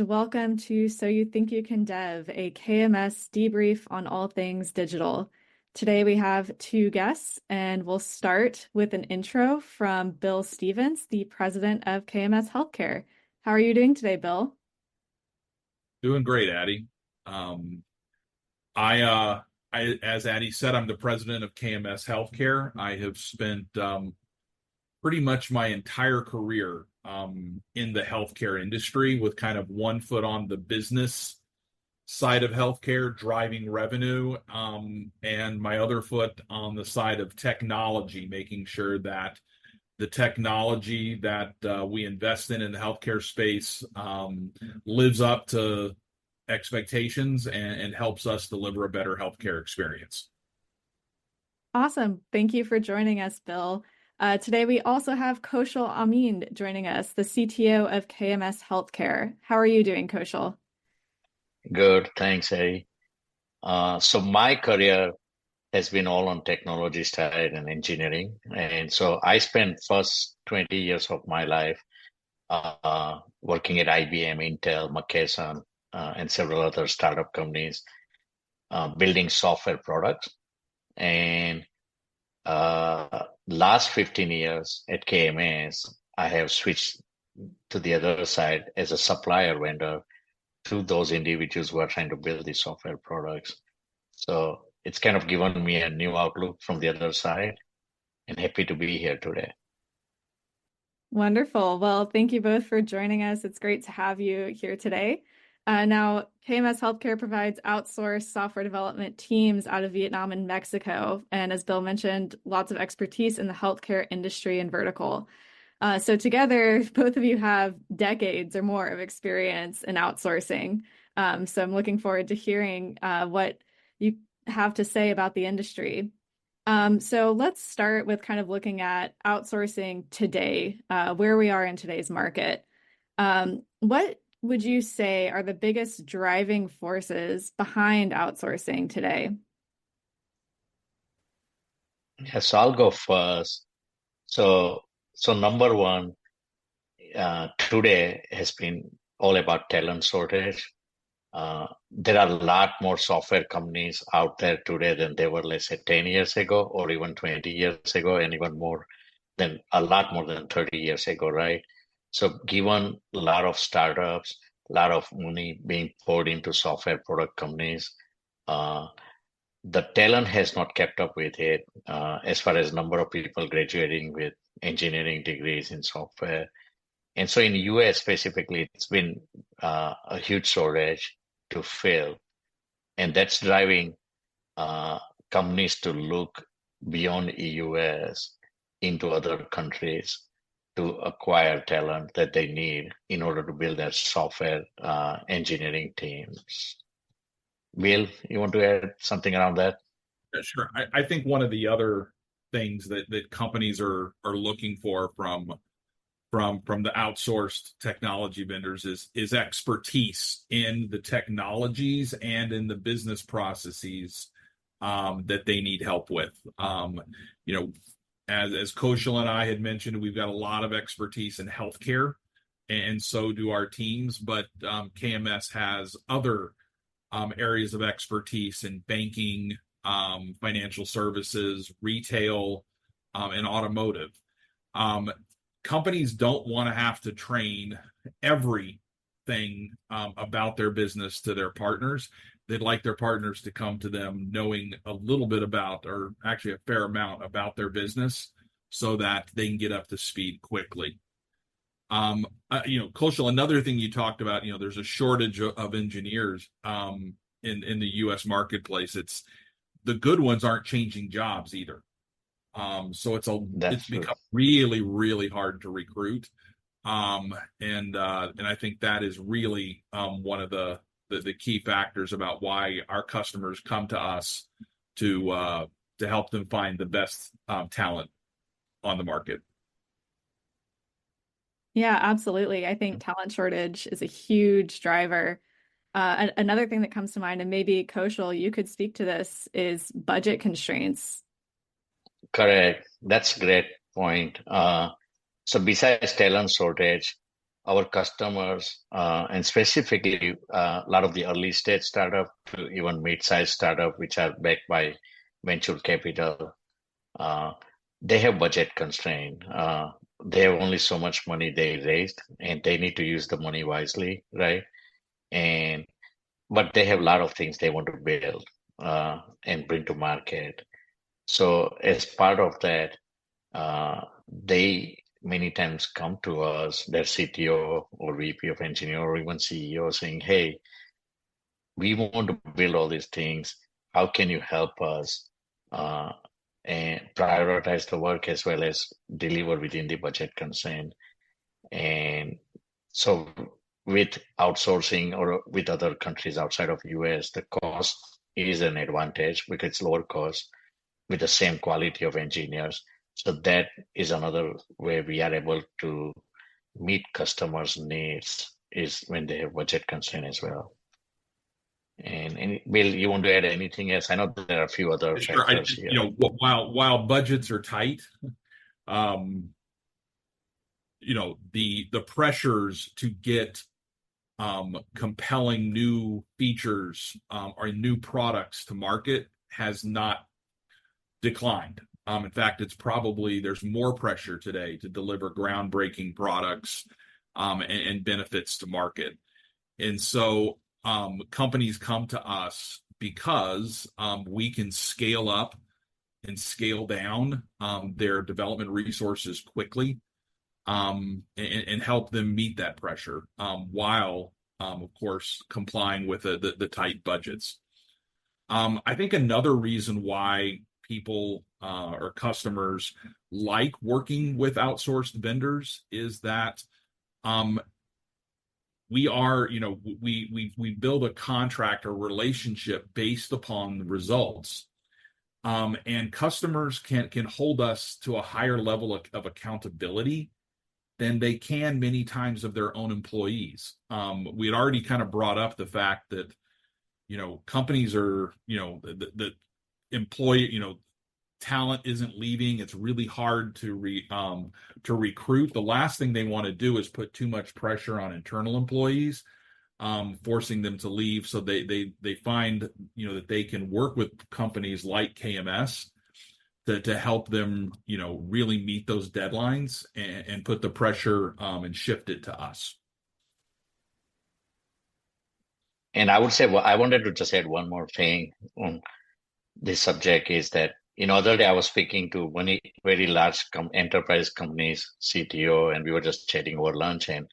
welcome to So You Think You Can Dev, a KMS debrief on all things digital. Today we have two guests, and we'll start with an intro from Bill Stevens, the president of KMS Healthcare. How are you doing today, Bill? Doing great, Addie. Um, as Addie said, I'm the president of KMS Healthcare. I have spent pretty much my entire career in the healthcare industry, with kind of one foot on the business side of healthcare, driving revenue, and my other foot on the side of technology, making sure that the technology that we invest in the healthcare space lives up to expectations and helps us deliver a better healthcare experience. Awesome. Thank you for joining us, Bill. Today we also have Kaushal Amin joining us, the CTO of KMS Healthcare. How are you doing, Kaushal? Good, thanks, Harry. So my career has been all on technology side and engineering. And so I spent first 20 years of my life working at IBM, Intel, McKesson, and several other startup companies, building software products. And last 15 years at KMS, I have switched to the other side as a supplier vendor to those individuals who are trying to build these software products. So it's kind of given me a new outlook from the other side, and happy to be here today. Wonderful. Well, thank you both for joining us. It's great to have you here today. Now, KMS Healthcare provides outsourced software development teams out of Vietnam and Mexico. And as Bill mentioned, lots of expertise in the healthcare industry and vertical. So together, both of you have decades or more of experience in outsourcing. So I'm looking forward to hearing what you have to say about the industry. So let's start with kind of looking at outsourcing today, where we are in today's market. What would you say are the biggest driving forces behind outsourcing today? Yes, I'll go first. So number one, today has been all about talent shortage. There are a lot more software companies out there today than there were, let's say, 10 years ago, or even 20 years ago, and even more than a lot more than 30 years ago, right? So given a lot of startups, a lot of money being poured into software product companies, the talent has not kept up with it as far as number of people graduating with engineering degrees in software. And so in the US specifically, it's been a huge shortage to fill. And that's driving companies to look beyond US into other countries to acquire talent that they need in order to build their software engineering teams. Bill, you want to add something around that? Yeah, sure. I think one of the other things that companies are looking for from the outsourced technology vendors is expertise in the technologies and in the business processes that they need help with. As Kaushal and I had mentioned, we've got a lot of expertise in healthcare, and so do our teams. But KMS has other areas of expertise in banking, financial services, retail, and automotive. Companies don't want to have to train everything about their business to their partners. They'd like their partners to come to them knowing a little bit about, or actually a fair amount about their business, so that they can get up to speed quickly. Kaushal, another thing you talked about, there's a shortage of engineers in the U.S. marketplace. It's the good ones aren't changing jobs either. So it's become really, really hard to recruit. And I think that is really one of the key factors about why our customers come to us to help them find the best talent on the market. Yeah, absolutely. I think talent shortage is a huge driver. Another thing that comes to mind, and maybe Kaushal, you could speak to this, is budget constraints. Correct. That's a great point. So besides talent shortage, our customers, and specifically a lot of the early stage startup to even mid-sized startup, which are backed by venture capital, uh, they have budget constraint. They have only so much money they raised, and they need to use the money wisely, right? And but they have a lot of things they want to build and bring to market. So as part of that, they many times come to us, their CTO or VP of engineering or even CEO saying, hey, we want to build all these things. How can you help us and prioritize the work as well as deliver within the budget constraint? And so with outsourcing or with other countries outside of US, the cost is an advantage because it's lower cost with the same quality of engineers. So that is another way we are able to meet customers' needs is when they have budget constraint as well. And Bill, you want to add anything else? I know there are a few other Sure. factors here. While budgets are tight, the pressures to get compelling new features or new products to market has not declined. In fact, there's more pressure today to deliver groundbreaking products and benefits to market. And so companies come to us because we can scale up and scale down their development resources quickly and help them meet that pressure while, of course, complying with the tight budgets. I think another reason why people or customers like working with outsourced vendors is that we build a contract or relationship based upon the results. And customers can hold us to a higher level of accountability than they can many times of their own employees. We had already kind of brought up the fact that, companies are, the employee, talent isn't leaving. It's really hard to recruit. The last thing they want to do is put too much pressure on internal employees, forcing them to leave. So they find, that they can work with companies like KMS to help them, really meet those deadlines and put the pressure and shift it to us. And I would say, I wanted to just add one more thing on this subject is that, other day I was speaking to one very large enterprise company's CTO, and we were just chatting over lunch. And,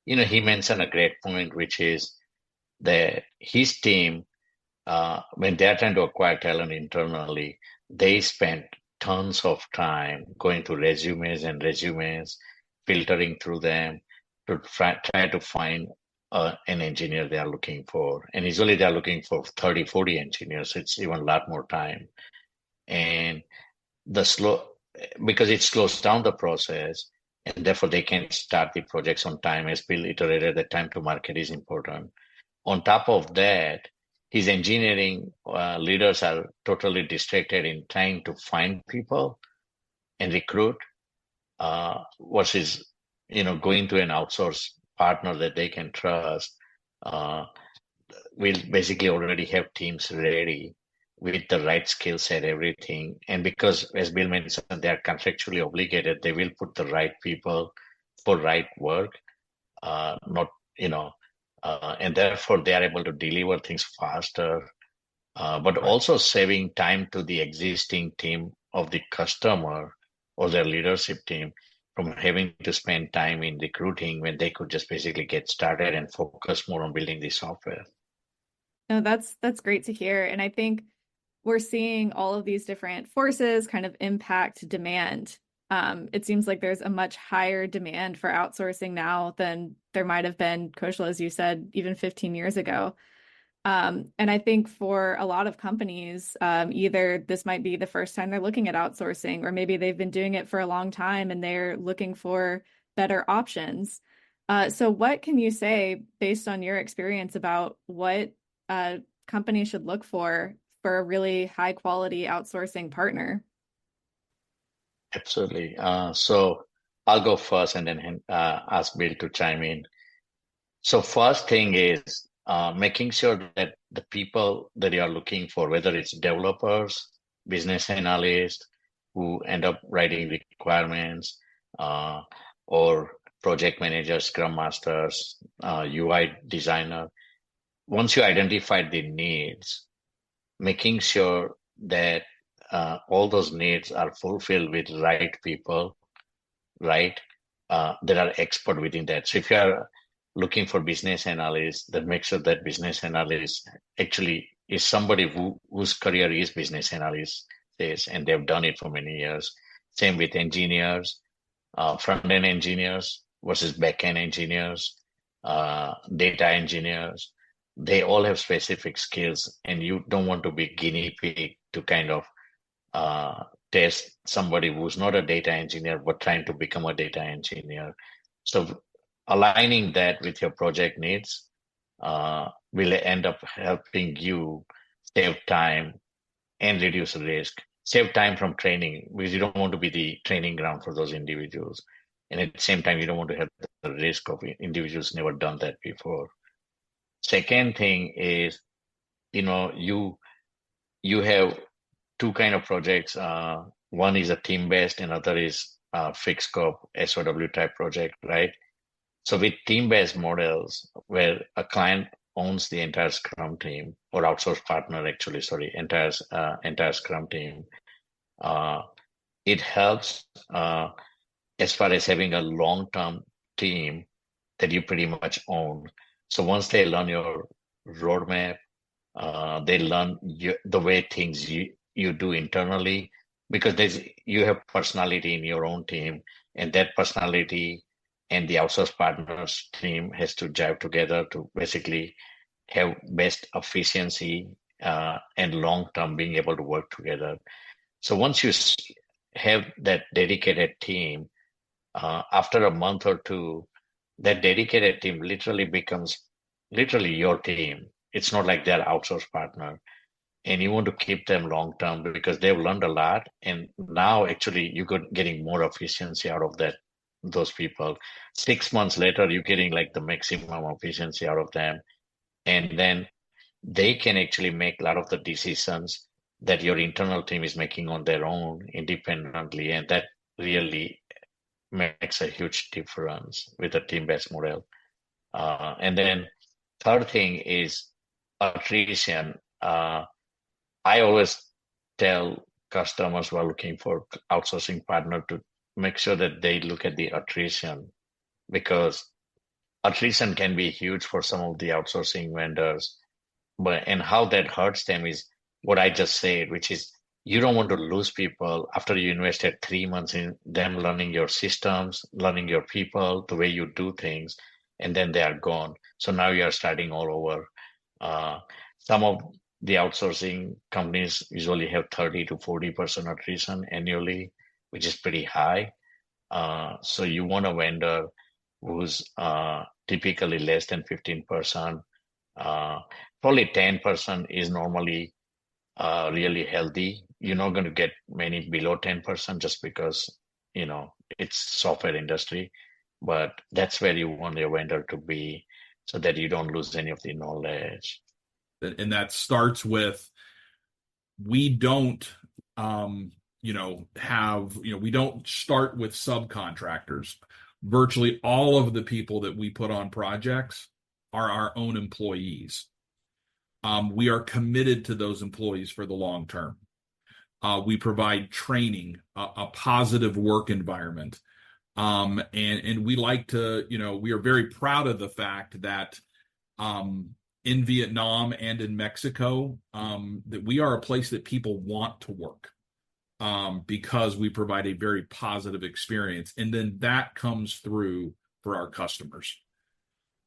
he mentioned a great point, which is that his team, when they're trying to acquire talent internally, they spend tons of time going to resumes, filtering through them to try to find an engineer they are looking for. And usually they're looking for 30, 40 engineers. It's even a lot more time. And because it slows down the process, and therefore they can start the projects on time. As Bill iterated, the time to market is important. On top of that, his engineering leaders are totally distracted in trying to find people and recruit versus, going to an outsourced partner that they can trust. We'll basically already have teams ready with the right skill set, everything. And because, as Bill mentioned, they are contractually obligated, they will put the right people for right work, and therefore they are able to deliver things faster, but also saving time to the existing team of the customer or their leadership team from having to spend time in recruiting when they could just basically get started and focus more on building the software. No, that's great to hear. And I think we're seeing all of these different forces kind of impact demand. It seems like there's a much higher demand for outsourcing now than there might have been, Kaushal, as you said, even 15 years ago. And I think for a lot of companies, either this might be the first time they're looking at outsourcing, or maybe they've been doing it for a long time and they're looking for better options. So what can you say based on your experience about what companies should look for a really high quality outsourcing partner? Absolutely. So I'll go first and then ask Bill to chime in. So first thing is making sure that the people that you are looking for, whether it's developers, business analysts who end up writing requirements, or project managers, scrum masters, UI designer, once you identify the needs, making sure that all those needs are fulfilled with right people, right? That are expert within that. So if you are looking for business analysts, then make sure that business analyst actually is somebody whose career is business analyst is, and they've done it for many years. Same with engineers, front-end engineers versus back-end engineers, data engineers. They all have specific skills, and you don't want to be guinea pig to kind of test somebody who's not a data engineer but trying to become a data engineer. So aligning that with your project needs will end up helping you save time and reduce risk. Save time from training, because you don't want to be the training ground for those individuals. And at the same time, you don't want to have the risk of individuals never done that before. Second thing is, you have two kind of projects. One is a team-based, and other is fixed scope SOW type project, right? So with team-based models, where a client owns the entire Scrum team, or outsource partner, actually, sorry, entire Scrum team, it helps as far as having a long-term team that you pretty much own. So once they learn your roadmap, they learn the way things you do internally, because you have personality in your own team, and that personality and the outsource partners team has to jive together to basically have best efficiency and long-term being able to work together. So once you have that dedicated team, after a month or two, that dedicated team literally becomes your team. It's not like they're outsource partner. And you want to keep them long term because they've learned a lot. And now actually you're getting more efficiency out of those people. 6 months later, you're getting like the maximum efficiency out of them. And then they can actually make a lot of the decisions that your internal team is making on their own independently. And that really makes a huge difference with a team-based model. And then third thing is attrition. I always tell customers who are looking for outsourcing partner to make sure that they look at the attrition, because attrition can be huge for some of the outsourcing vendors. And how that hurts them is what I just said, which is you don't want to lose people after you invested 3 months in them learning your systems, learning your people, the way you do things, and then they are gone. So now you are starting all over. Some of the outsourcing companies usually have 30 to 40% attrition annually, which is pretty high. So you want a vendor who's typically less than 15%. Probably 10% is normally really healthy. You're not going to get many below 10% just because, it's software industry. But that's where you want your vendor to be so that you don't lose any of the knowledge. And that starts with, we don't, we don't start with subcontractors. Virtually all of the people that we put on projects are our own employees. We are committed to those employees for the long term. We provide training, a positive work environment. And we like to, we are very proud of the fact that in Vietnam and in Mexico, that we are a place that people want to work because we provide a very positive experience. And then that comes through for our customers.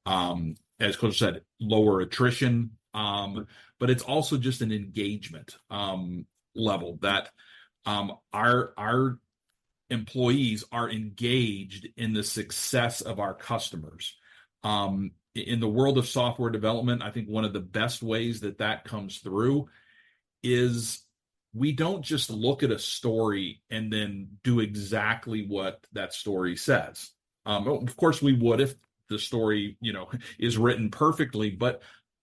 As Coach said, lower attrition, but it's also just an engagement level that our employees are engaged in the success of our customers. In the world of software development, I think one of the best ways that comes through is we don't just look at a story and then do exactly what that story says. Of course, we would if the story, is written perfectly, but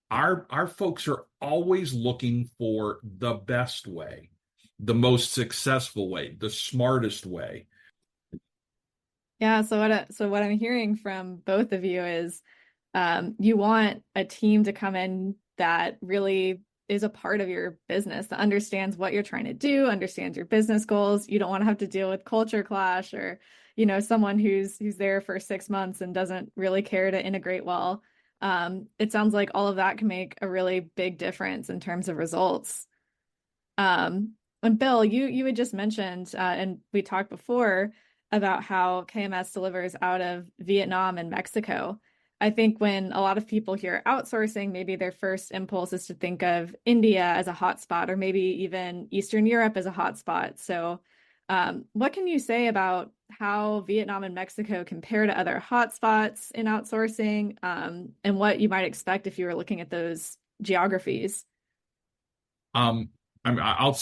our folks are always looking for the best way, the most successful way, the smartest way. Yeah, so what I'm hearing from both of you is you want a team to come in that really is a part of your business, that understands what you're trying to do, understands your business goals. You don't want to have to deal with culture clash or, someone who's there for 6 months and doesn't really care to integrate well. It sounds like all of that can make a really big difference in terms of results. And Bill, you had just mentioned, and we talked before about how KMS delivers out of Vietnam and Mexico. I think when a lot of people hear outsourcing, maybe their first impulse is to think of India as a hotspot, or maybe even Eastern Europe as a hotspot. So, what can you say about how Vietnam and Mexico compare to other hotspots in outsourcing, and what you might expect if you were looking at those geographies? Um, I'm going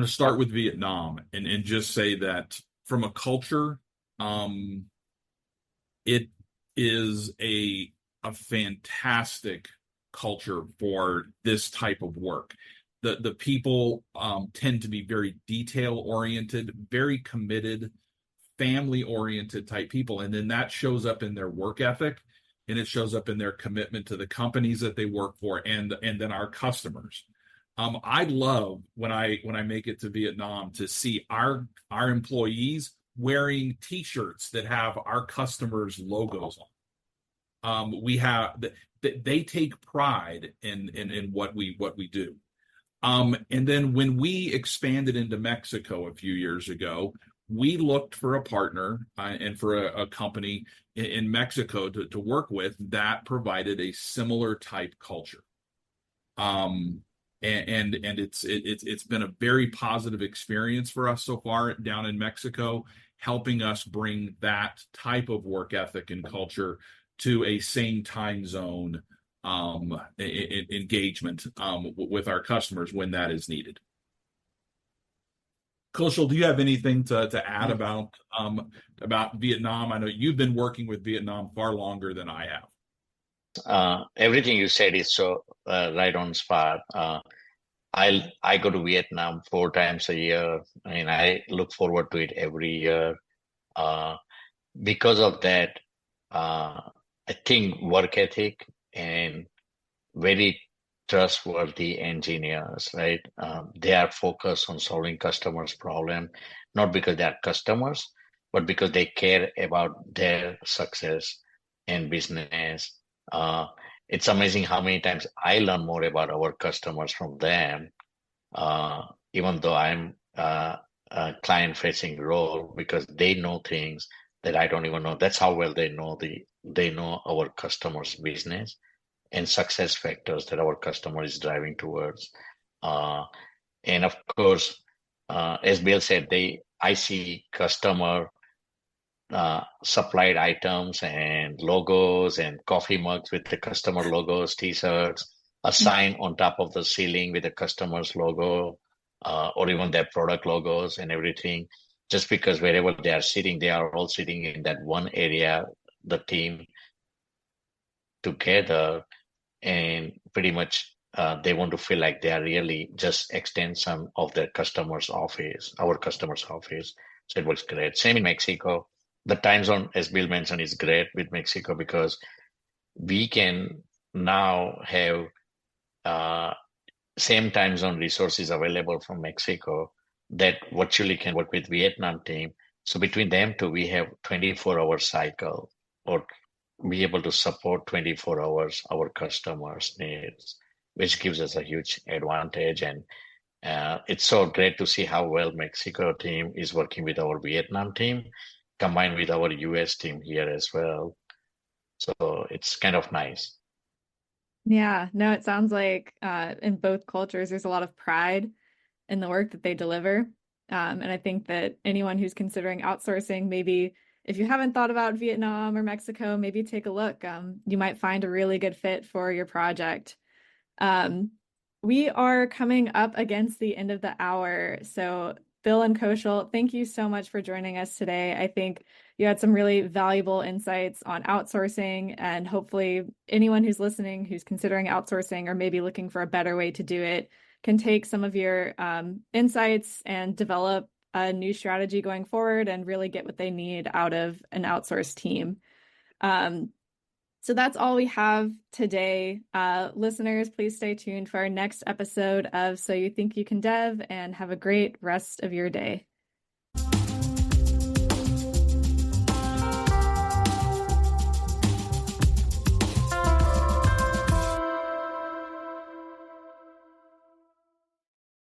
to start with Vietnam and just say that from a culture, it is a fantastic culture for this type of work. The people tend to be very detail oriented, very committed, family oriented type people, and then that shows up in their work ethic, and it shows up in their commitment to the companies that they work for, and then our customers. I love when I make it to Vietnam to see our employees wearing T-shirts that have our customers' logos on. We have they take pride in what we do. And then when we expanded into Mexico a few years ago, we looked for a partner and for a company in Mexico to work with that provided a similar type culture. And it's been a very positive experience for us so far down in Mexico, helping us bring that type of work ethic and culture to a same time zone engagement with our customers when that is needed. Kaushal, do you have anything to add about Vietnam? I know you've been working with Vietnam far longer than I have. Everything you said is so right on spot. I go to Vietnam 4 times a year, and I look forward to it every year. Because of that, I think work ethic and very trustworthy engineers, right? They are focused on solving customers' problem, not because they are customers, but because they care about their success and business. It's amazing how many times I learn more about our customers from them, even though I'm a client-facing role, because they know things that I don't even know. That's how well they know our customers' business and success factors that our customer is driving towards. And of course, as Bill said, I see customer supplied items and logos and coffee mugs with the customer logos, T-shirts, a sign on top of the ceiling with the customer's logo, or even their product logos and everything. Just because wherever they are sitting, they are all sitting in that one area, the team together, and pretty much they want to feel like they are really just extension of their customer's office, our customer's office. So it works great. Same in Mexico. The time zone, as Bill mentioned, is great with Mexico because we can now have same time zone resources available from Mexico that virtually can work with Vietnam team. So between them two, we have 24-hour cycle, or be able to support 24 hours our customers' needs, which gives us a huge advantage. And it's so great to see how well Mexico team is working with our Vietnam team, combined with our US team here as well. So it's kind of nice. Yeah, no, it sounds like in both cultures, there's a lot of pride in the work that they deliver. And I think that anyone who's considering outsourcing, maybe if you haven't thought about Vietnam or Mexico, maybe take a look. You might find a really good fit for your project. We are coming up against the end of the hour. So Bill and Kaushal, thank you so much for joining us today. I think you had some really valuable insights on outsourcing, and hopefully anyone who's listening, who's considering outsourcing or maybe looking for a better way to do it, can take some of your insights and develop a new strategy going forward and really get what they need out of an outsourced team. So that's all we have today. Listeners, please stay tuned for our next episode of So You Think You Can Dev, and have a great rest of your day.